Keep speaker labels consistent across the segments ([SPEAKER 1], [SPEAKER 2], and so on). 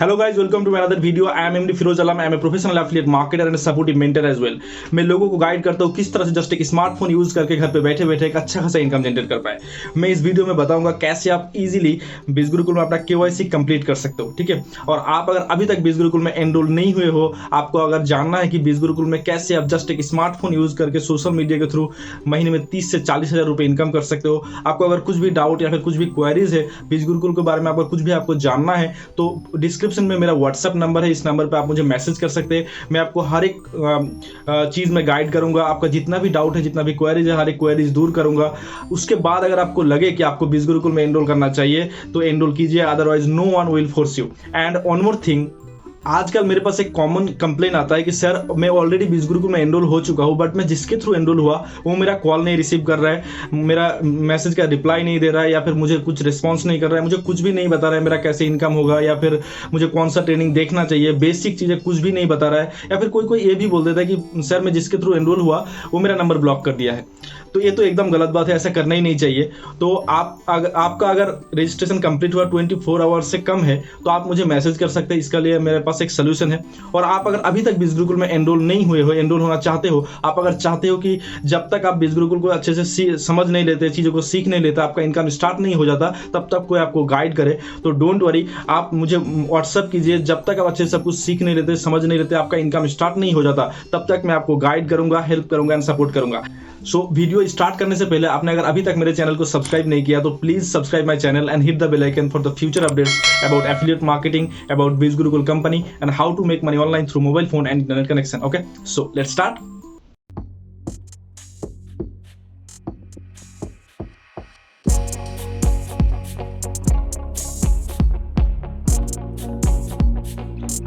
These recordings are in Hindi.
[SPEAKER 1] Hello guys, welcome to another video. I am MD Firoz Alam. I am a professional affiliate marketer and a supportive mentor as well. मैं लोगों को गाइड करता हूँ किस तरह से जस्ट एक स्मार्टफोन यूज करके घर पे बैठे बैठे एक अच्छा खासा इनकम जनरेट कर पाए। मैं इस वीडियो में बताऊंगा कैसे आप इजीली बीज गुरुकुल में अपना KYC कंप्लीट कर सकते हो, ठीक है। और आप अगर अभी तक बीज गुरुकुल में एनरोल नहीं हुए हो, आपको अगर जानना है कि बीज गुरुकुल में कैसे आप जस्ट एक स्मार्टफोन यूज करके सोशल मीडिया के थ्रू महीने में 30 से 40 हज़ार रुपये इनकम कर सकते हो। आपको अगर कुछ भी डाउट या फिर कुछ भी क्वेरीज है बीज गुरुकुल के बारे में, आपको कुछ भी आपको जानना है तो डिस्क्रिप्शन में मेरा व्हाट्सएप नंबर है, इस नंबर पे आप मुझे मैसेज कर सकते हैं। मैं आपको हर एक चीज़ में गाइड करूंगा। आपका जितना भी डाउट है, जितना भी क्वेरीज है, हर एक क्वेरीज दूर करूंगा। उसके बाद अगर आपको लगे कि आपको बीज गुरुकुल में एनरोल करना चाहिए तो एनरोल कीजिए, otherwise no one will force you. And one more thing, आजकल मेरे पास एक कॉमन कंप्लेन आता है कि सर मैं ऑलरेडी बीज गुरुकुल में एनरोल हो चुका हूँ, बट मैं जिसके थ्रू एनरोल हुआ वो मेरा कॉल नहीं रिसीव कर रहा है, मेरा मैसेज का रिप्लाई नहीं दे रहा है, या फिर मुझे कुछ रिस्पॉन्स नहीं कर रहा है, मुझे कुछ भी नहीं बता रहा है मेरा कैसे इनकम होगा, या फिर मुझे कौन सा ट्रेनिंग देखना चाहिए, बेसिक चीज़ें कुछ भी नहीं बता रहा है। या फिर कोई कोई ये भी बोल देता है कि सर मैं जिसके थ्रू एनरोल हुआ वो मेरा नंबर ब्लॉक कर दिया है। तो ये तो एकदम गलत बात है, ऐसा करना ही नहीं चाहिए। तो आपका अगर रजिस्ट्रेशन कंप्लीट हुआ 24 आवर्स से कम है तो आप मुझे मैसेज कर सकते हैं। इसका लिए मेरे पास एक सोल्यूशन है। और आप अगर अभी तक बीज गुरुकुल में एनरोल नहीं हुए हो, एनरोल होना चाहते हो, आप अगर चाहते हो कि जब तक आप बीज गुरुकुल को अच्छे से समझ नहीं लेते, चीज़ों को सीख नहीं लेते, आपका इनकम स्टार्ट नहीं हो जाता, तब तक कोई आपको गाइड करे तो डोंट वरी, आप मुझे व्हाट्सअप कीजिए। जब तक आप अच्छे से सब कुछ सीख नहीं लेते, समझ नहीं लेते, आपका इनकम स्टार्ट नहीं हो जाता, तब तक मैं आपको गाइड करूंगा, हेल्प करूंगा एंड सपोर्ट करूंगा। सो वीडियो स्टार्ट करने से पहले आपने अगर अभी तक मेरे चैनल को सब्सक्राइब नहीं किया तो please subscribe my channel and hit the bell icon for the future updates about affiliate marketing, about Beej Gurukul company and how to make money online through mobile phone and internet connection. Okay, so let's start.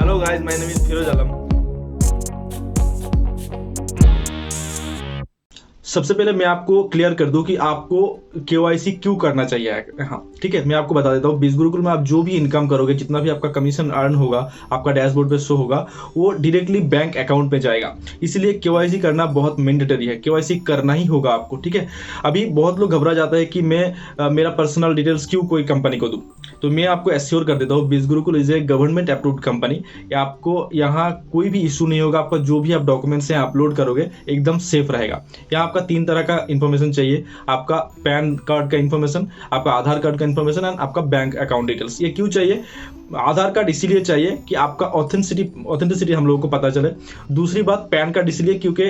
[SPEAKER 1] Hello guys, my name is Firoz Alam. सबसे पहले मैं आपको क्लियर कर दूं कि आपको KYC क्यों करना चाहिए। हाँ ठीक है, मैं आपको बता देता हूँ। बीज गुरुकुल में आप जो भी इनकम करोगे, जितना भी आपका कमीशन अर्न होगा, आपका डैशबोर्ड पे शो होगा, वो डायरेक्टली बैंक अकाउंट में जाएगा। इसीलिए KYC करना बहुत मैंडेटरी है, KYC करना ही होगा आपको, ठीक है। अभी बहुत लोग घबरा जाता है कि मैं मेरा पर्सनल डिटेल्स क्यों कोई कंपनी को दूं। तो मैं आपको एश्योर कर देता हूँ, बीज Gurukul is a government approved company. आपको यहाँ कोई भी इशू नहीं होगा। आपका जो भी आप डॉक्यूमेंट्स हैं अपलोड करोगे एकदम सेफ रहेगा। यहाँ आपका 3 तरह का इन्फॉर्मेशन चाहिए, आपका पैन कार्ड का इन्फॉर्मेशन, आपका आधार कार्ड का इन्फॉर्मेशन एंड आपका बैंक अकाउंट डिटेल्स। ये क्यों चाहिए? आधार कार्ड इसीलिए चाहिए कि आपका ऑथेंटिसिटी हम लोगों को पता चले। दूसरी बात, पैन कार्ड इसलिए क्योंकि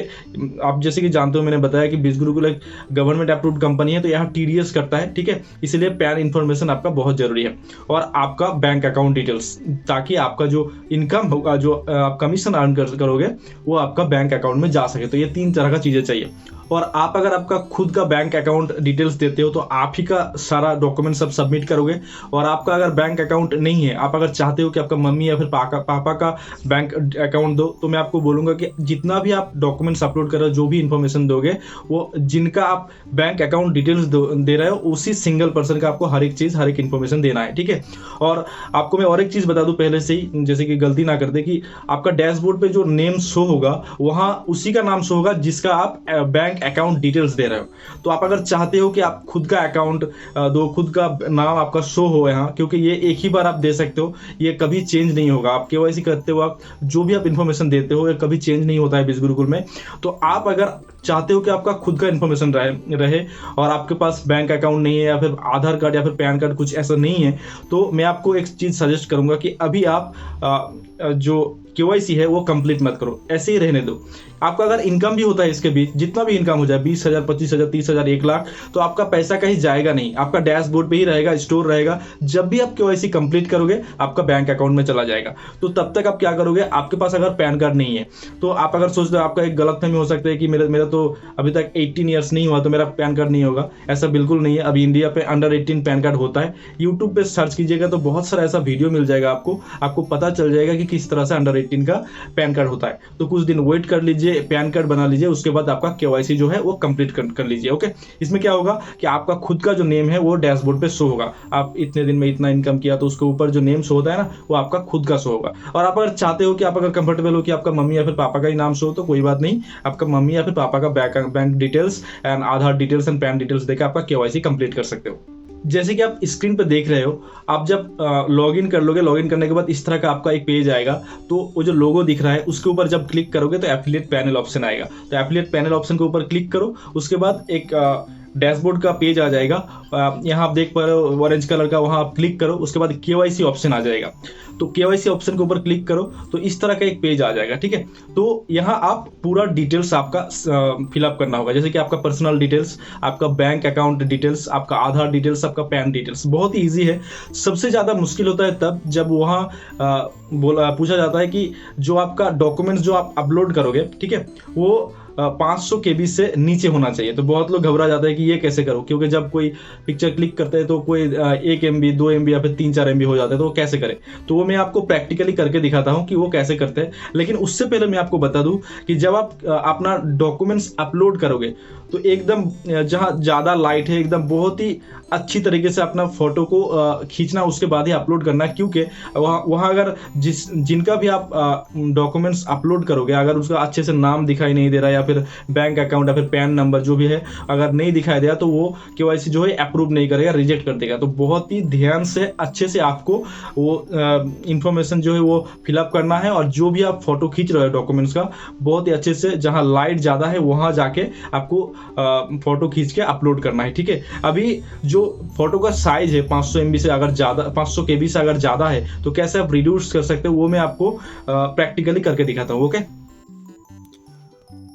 [SPEAKER 1] आप जैसे कि जानते हो, मैंने बताया कि बीज गुरुकुल एक गवर्नमेंट अप्रूव्ड कंपनी है, तो यहाँ TDS करता है, ठीक है। इसलिए पैन इन्फॉर्मेशन आपका बहुत जरूरी है। और आपका बैंक अकाउंट डिटेल्स, ताकि आपका जो इनकम होगा, जो आप कमीशन अर्न करोगे, वो आपका बैंक अकाउंट में जा सके। तो ये 3 तरह का चीज़ें चाहिए। और आप अगर आपका खुद का बैंक अकाउंट डिटेल्स देते हो तो आप ही का सारा डॉक्यूमेंट सब सबमिट करोगे। और आपका अगर बैंक अकाउंट नहीं है, आप अगर चाहते हो कि आपका मम्मी या फिर पापा का बैंक अकाउंट दो, तो मैं आपको बोलूँगा कि जितना भी आप डॉक्यूमेंट्स अपलोड कर रहे हो, जो भी इन्फॉर्मेशन दोगे, वो जिनका आप बैंक अकाउंट डिटेल्स दे रहे हो, उसी सिंगल पर्सन का आपको हर एक चीज़, हर एक इन्फॉर्मेशन देना है, ठीक है। और आपको मैं और एक चीज़ बता दूँ पहले से ही, जैसे कि गलती ना कर दे, कि आपका डैशबोर्ड पर जो नेम शो होगा, वहाँ उसी का नाम शो होगा जिसका आप बैंक अकाउंट डिटेल्स दे रहे हो। तो आप अगर चाहते हो कि आप खुद का अकाउंट दो, खुद का नाम आपका शो हो यहाँ, क्योंकि ये एक ही बार आप दे सकते हो, ये कभी चेंज नहीं होगा। आप KYC करते हो, आप जो भी आप इन्फॉर्मेशन देते हो, ये कभी चेंज नहीं होता है बीज गुरुकुल में। तो आप अगर चाहते हो कि आपका खुद का इन्फॉर्मेशन रहे और आपके पास बैंक अकाउंट नहीं है, या फिर आधार कार्ड या फिर पैन कार्ड कुछ ऐसा नहीं है, तो मैं आपको एक चीज़ सजेस्ट करूंगा कि अभी आप जो KYC है वो कंप्लीट मत करो, ऐसे ही रहने दो। आपका अगर इनकम भी होता है इसके बीच, जितना भी इनकम हो जाए, 20,000, 25,000, 30,000, 1 लाख, तो आपका पैसा कहीं जाएगा नहीं, आपका डैशबोर्ड पे ही रहेगा, स्टोर रहेगा। जब भी आप KYC कंप्लीट करोगे, आपका बैंक अकाउंट में चला जाएगा। तो तब तक आप क्या करोगे? आपके पास अगर पैन कार्ड नहीं है, तो आप अगर सोचते हो, आपका एक गलतफहमी हो सकता है कि मेरा तो अभी तक 18 ईयर्स नहीं हुआ तो मेरा पैन कार्ड नहीं होगा। ऐसा बिल्कुल नहीं है। अभी इंडिया पे अंडर 18 पैन कार्ड होता है। यूट्यूब पे सर्च कीजिएगा तो बहुत सारा ऐसा वीडियो मिल जाएगा, आपको पता चल जाएगा कि किस तरह से अंडर 18 का पैन कार्ड होता है। तो कुछ दिन वेट कर लीजिए, पैन कार्ड बना लीजिए, उसके बाद आपका KYC जो है वो कंप्लीट कर लीजिए। ओके, इसमें क्या होगा कि आपका खुद का जो नेम है वो डैशबोर्ड पे शो होगा। आप इतने दिन में इतना इनकम किया, तो उसके ऊपर जो नेम शो होता है ना, वो आपका खुद का शो होगा। और आप अगर चाहते हो कि आप अगर कंफर्टेबल हो कि आपका मम्मी या फिर पापा का ही नाम शो हो, तो कोई बात नहीं, आपका मम्मी या फिर पापा का bank details and Aadhaar details and pan details देकर आपका KYC कंप्लीट कर सकते हो। जैसे कि आप स्क्रीन पर देख रहे हो, आप जब लॉगिन कर लोगे, लॉगिन करने के बाद इस तरह का आपका एक पेज आएगा। तो वो जो लोगो दिख रहा है उसके ऊपर जब क्लिक करोगे तो एफिलिएट पैनल ऑप्शन आएगा। तो एफिलिएट पैनल ऑप्शन के ऊपर क्लिक करो, उसके बाद एक डैशबोर्ड का पेज आ जाएगा। यहाँ आप देख पा रहे हो ऑरेंज कलर का, वहाँ आप क्लिक करो, उसके बाद केवाईसी ऑप्शन आ जाएगा। तो केवाईसी ऑप्शन के ऊपर क्लिक करो तो इस तरह का एक पेज आ जाएगा, ठीक है। तो यहाँ आप पूरा डिटेल्स आपका फिलअप करना होगा, जैसे कि आपका पर्सनल डिटेल्स, आपका बैंक अकाउंट डिटेल्स, आपका आधार डिटेल्स, आपका पैन डिटेल्स। बहुत ही ईजी है। सबसे ज़्यादा मुश्किल होता है तब जब वहाँ पूछा जाता है कि जो आपका डॉक्यूमेंट्स जो आप अपलोड करोगे, ठीक है, वो 500 KB से नीचे होना चाहिए। तो बहुत लोग घबरा जाते हैं कि ये कैसे करो, क्योंकि जब कोई पिक्चर क्लिक करते हैं तो कोई 1 MB 2 MB या फिर 3-4 MB हो जाते हैं, तो वो कैसे करें। तो वो मैं आपको प्रैक्टिकली करके दिखाता हूँ कि वो कैसे करते हैं। लेकिन उससे पहले मैं आपको बता दूं कि जब आप अपना डॉक्यूमेंट्स अपलोड करोगे तो एकदम जहाँ ज़्यादा लाइट है, एकदम बहुत ही अच्छी तरीके से अपना फोटो को खींचना, उसके बाद ही अपलोड करना। क्योंकि वहाँ अगर जिनका भी आप डॉक्यूमेंट्स अपलोड करोगे, अगर उसका अच्छे से नाम दिखाई नहीं दे रहा, या फिर बैंक अकाउंट या फिर पैन नंबर जो भी है अगर नहीं दिखाई दे रहा, तो वो केवाईसी जो है अप्रूव नहीं करेगा, रिजेक्ट कर देगा। तो बहुत ही ध्यान से अच्छे से आपको वो इंफॉर्मेशन जो है वो फिलअप करना है। और जो भी आप फोटो खींच रहे हो डॉक्यूमेंट्स का, बहुत ही अच्छे से जहाँ लाइट ज़्यादा है वहाँ जाके आपको फोटो खींच के अपलोड करना है, ठीक है। अभी जो फोटो का साइज है 500 MB से अगर ज़्यादा, 500 KB से अगर ज़्यादा है, तो कैसे आप रिड्यूस कर सकते हो वो मैं आपको प्रैक्टिकली करके दिखाता हूँ। ओके,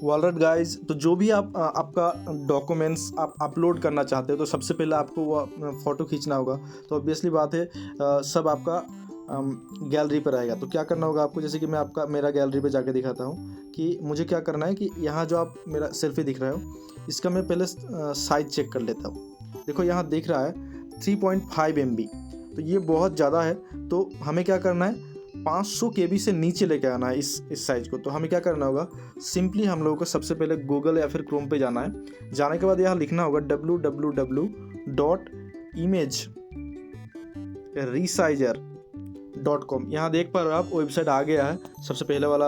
[SPEAKER 1] ऑलराइट गाइज, तो जो भी आप आपका डॉक्यूमेंट्स आप अपलोड करना चाहते हो, तो सबसे पहले आपको वो फ़ोटो खींचना होगा। तो ऑब्वियसली बात है सब आपका गैलरी पर आएगा। तो क्या करना होगा आपको, जैसे कि मैं मेरा गैलरी पे जाके दिखाता हूँ कि मुझे क्या करना है। कि यहाँ जो आप मेरा सेल्फी दिख रहा हो, इसका मैं पहले साइज़ चेक कर लेता हूँ। देखो यहाँ दिख रहा है 3.5 MB, तो ये बहुत ज़्यादा है। तो हमें क्या करना है, 500 KB से नीचे लेके आना है इस साइज़ को। तो हमें क्या करना होगा, सिंपली हम लोगों को सबसे पहले गूगल या फिर क्रोम पे जाना है। जाने के बाद यहाँ लिखना होगा www.imageresizer.com। यहाँ देख पा रहे हो आप, वेबसाइट आ गया है, सबसे पहले वाला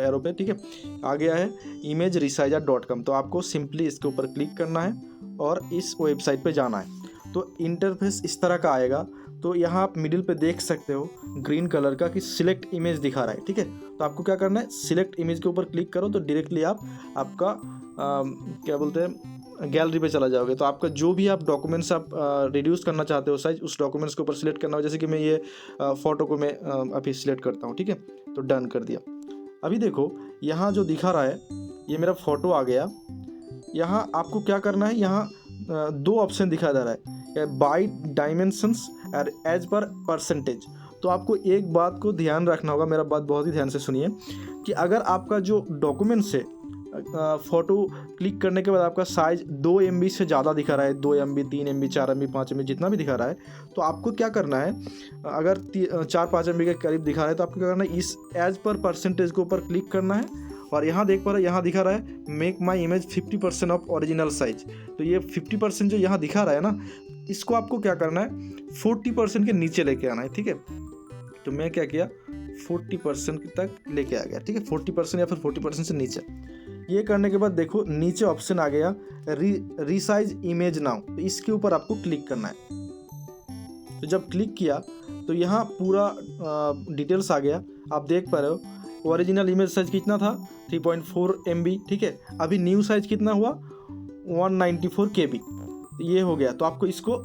[SPEAKER 1] एरो पे, ठीक है, आ गया है imageresizer.com। तो आपको सिंपली इसके ऊपर क्लिक करना है और इस वेबसाइट पे जाना है। तो इंटरफेस इस तरह का आएगा। तो यहाँ आप मिडिल पे देख सकते हो ग्रीन कलर का कि सिलेक्ट इमेज दिखा रहा है, ठीक है। तो आपको क्या करना है, सिलेक्ट इमेज के ऊपर क्लिक करो तो डायरेक्टली आपका क्या बोलते हैं, गैलरी पे चला जाओगे। तो आपका जो भी आप डॉक्यूमेंट्स आप रिड्यूस करना चाहते हो साइज, उस डॉक्यूमेंट्स के ऊपर सिलेक्ट करना हो। जैसे कि मैं ये फ़ोटो को मैं अभी सिलेक्ट करता हूँ, ठीक है। तो डन कर दिया। अभी देखो यहाँ जो दिखा रहा है, ये मेरा फ़ोटो आ गया। यहाँ आपको क्या करना है, यहाँ 2 ऑप्शन दिखा जा रहा है, बाय डायमेंशंस और एज पर परसेंटेज। तो आपको एक बात को ध्यान रखना होगा, मेरा बात बहुत ही ध्यान से सुनिए, कि अगर आपका जो डॉक्यूमेंट्स है, फ़ोटो क्लिक करने के बाद आपका साइज़ 2 MB से ज़्यादा दिखा रहा है, 2 MB 3 MB 4 MB 5 MB जितना भी दिखा रहा है, तो आपको क्या करना है, अगर 4-5 MB के करीब दिखा रहा है, तो आपको क्या करना है, इस एज पर परसेंटेज के ऊपर क्लिक करना है। और यहाँ देख पा रहे, यहाँ दिखा रहा है make my image 50% of original size. तो ये 50% जो यहाँ दिखा रहा है ना, इसको आपको क्या करना है, 40% के नीचे लेके आना है, ठीक है। तो मैं क्या किया, 40% तक लेके आ गया, ठीक है, 40% या फिर 40% से नीचे। ये करने के बाद देखो नीचे ऑप्शन आ गया रीसाइज इमेज नाउ। तो इसके ऊपर आपको क्लिक करना है। तो जब क्लिक किया तो यहाँ पूरा डिटेल्स आ गया। आप देख पा रहे हो ओरिजिनल इमेज साइज कितना था, 3.4 MB, ठीक है। अभी न्यू साइज कितना हुआ, 194 KB, ये हो गया। तो आपको इसको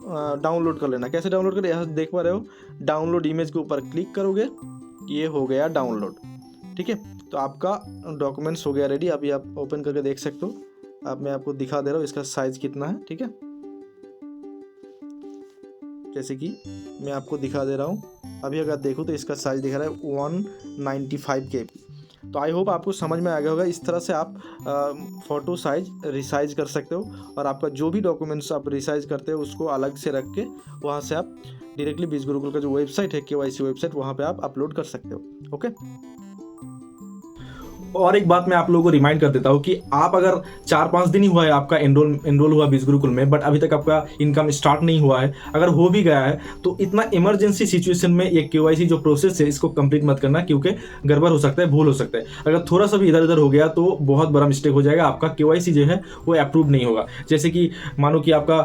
[SPEAKER 1] डाउनलोड कर लेना। कैसे डाउनलोड करें, यहाँ देख पा रहे हो, डाउनलोड इमेज के ऊपर क्लिक करोगे, ये हो गया डाउनलोड, ठीक है। तो आपका डॉक्यूमेंट्स हो गया रेडी। अभी आप ओपन करके देख सकते हो। अब मैं आपको दिखा दे रहा हूँ इसका साइज कितना है, ठीक है। जैसे कि मैं आपको दिखा दे रहा हूँ, अभी अगर देखो तो इसका साइज दिखा रहा है 195 KB। तो आई होप आपको समझ में आ गया होगा। इस तरह से आप फ़ोटो साइज रिसाइज कर सकते हो, और आपका जो भी डॉक्यूमेंट्स आप रिसाइज करते हो उसको अलग से रख के वहाँ से आप डायरेक्टली बीज गुरुकुल का जो वेबसाइट है, KYC वेबसाइट, वहाँ पे आप अपलोड कर सकते हो। ओके, और एक बात मैं आप लोगों को रिमाइंड कर देता हूँ कि आप अगर 4-5 दिन ही हुआ है आपका एनरोल हुआ बीज गुरुकुल में, बट अभी तक आपका इनकम स्टार्ट नहीं हुआ है, अगर हो भी गया है तो इतना इमरजेंसी सिचुएशन में ये केवाईसी जो प्रोसेस है इसको कंप्लीट मत करना, क्योंकि गड़बड़ हो सकता है, भूल हो सकता है। अगर थोड़ा सा भी इधर उधर हो गया तो बहुत बड़ा मिस्टेक हो जाएगा, आपका केवाईसी जो है वो अप्रूव नहीं होगा। जैसे कि मानो कि आपका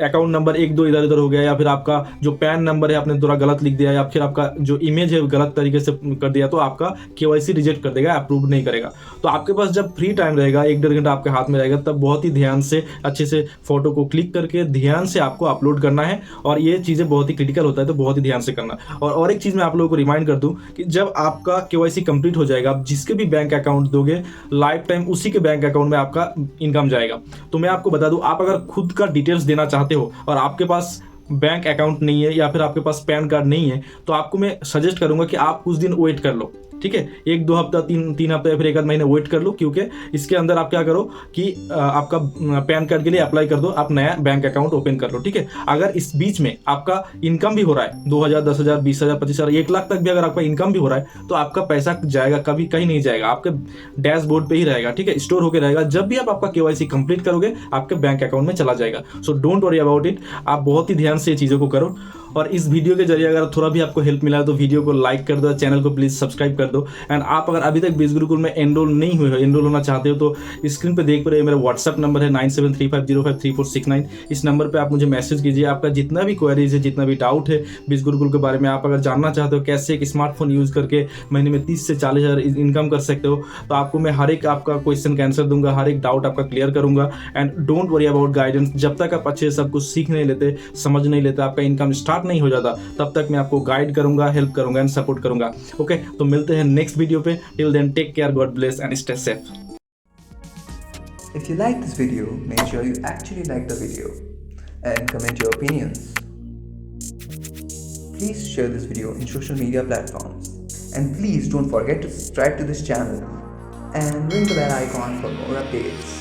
[SPEAKER 1] अकाउंट नंबर 1-2 इधर उधर हो गया, या फिर आपका जो पैन नंबर है आपने थोड़ा गलत लिख दिया, या फिर आपका जो इमेज है गलत तरीके से कर दिया, तो आपका केवाईसी रिजेक्ट कर देगा, अप्रूव नहीं करेगा। तो आपके पास जब फ्री टाइम रहेगा, 1-1.5 घंटा आपके हाथ में रहेगा, तब बहुत ही ध्यान से अच्छे से फोटो को क्लिक करके ध्यान से आपको अपलोड करना है, और ये चीज़ें बहुत ही क्रिटिकल होता है, तो बहुत ही ध्यान से करना। और एक चीज़ मैं आप लोगों को रिमाइंड कर दूं कि जब आपका केवाईसी कंप्लीट हो जाएगा, आप जिसके भी बैंक अकाउंट दोगे लाइफ टाइम उसी के बैंक अकाउंट में आपका इनकम जाएगा। तो मैं आपको बता दूं, आप अगर खुद का डिटेल्स देना चाहते हो और आपके पास बैंक अकाउंट नहीं है या फिर आपके पास पैन कार्ड नहीं है, तो आपको मैं सजेस्ट करूंगा कि आप कुछ दिन वेट कर लो, ठीक है, 1-2 हफ्ता, 3 हफ्ता या फिर 1 महीने वेट कर लो, क्योंकि इसके अंदर आप क्या करो कि आपका पैन कार्ड के लिए अप्लाई कर दो, आप नया बैंक अकाउंट ओपन कर लो, ठीक है। अगर इस बीच में आपका इनकम भी हो रहा है 2,000, 10,000, 20,000, 25,000, 1 लाख तक भी अगर आपका इनकम भी हो रहा है, तो आपका पैसा जाएगा कभी कहीं नहीं जाएगा, आपके डैशबोर्ड पे ही रहेगा, ठीक है, स्टोर होकर रहेगा। जब भी आप आपका केवाईसी कंप्लीट करोगे आपके बैंक अकाउंट में चला जाएगा। So don't worry about it, आप बहुत ही ध्यान से ये चीज़ों को करो। और इस वीडियो के जरिए अगर थोड़ा भी आपको हेल्प मिला तो वीडियो को लाइक कर दो, चैनल को प्लीज़ सब्सक्राइब कर दो। एंड आप अगर अभी तक बीज गुरुकुल में एनरोल नहीं हुए हो, एनरोल होना चाहते हो, तो स्क्रीन पे देख पा रहे हो मेरा व्हाट्सअप नंबर है 9735053469। इस नंबर पे आप मुझे मैसेज कीजिए, आपका जितना भी क्वेरीज है, जितना भी डाउट है बीज गुरुकुल के बारे में, आप अगर जानना चाहते हो कैसे एक स्मार्टफोन यूज़ करके महीने में 30 से 40 हज़ार इनकम कर सकते हो, तो आपको मैं हर एक आपका क्वेश्चन का आंसर दूंगा, हर एक डाउट आपका क्लियर करूंगा। And don't worry about guidance, जब तक आप अच्छे से सब कुछ सीख नहीं लेते, समझ नहीं लेते, आपका इनकम स्टार्ट नहीं हो जाता, तब तक मैं आपको गाइड करूंगा, हेल्प करूंगा एंड सपोर्ट करूंगा। ओके, तो मिलते हैं नेक्स्ट वीडियो पे। Till then take care, God bless and stay safe.
[SPEAKER 2] If you like this video, make sure you actually like the video and comment your opinions. Please share this video in social media platforms, and please don't forget to subscribe to this channel and ring the bell icon for more updates.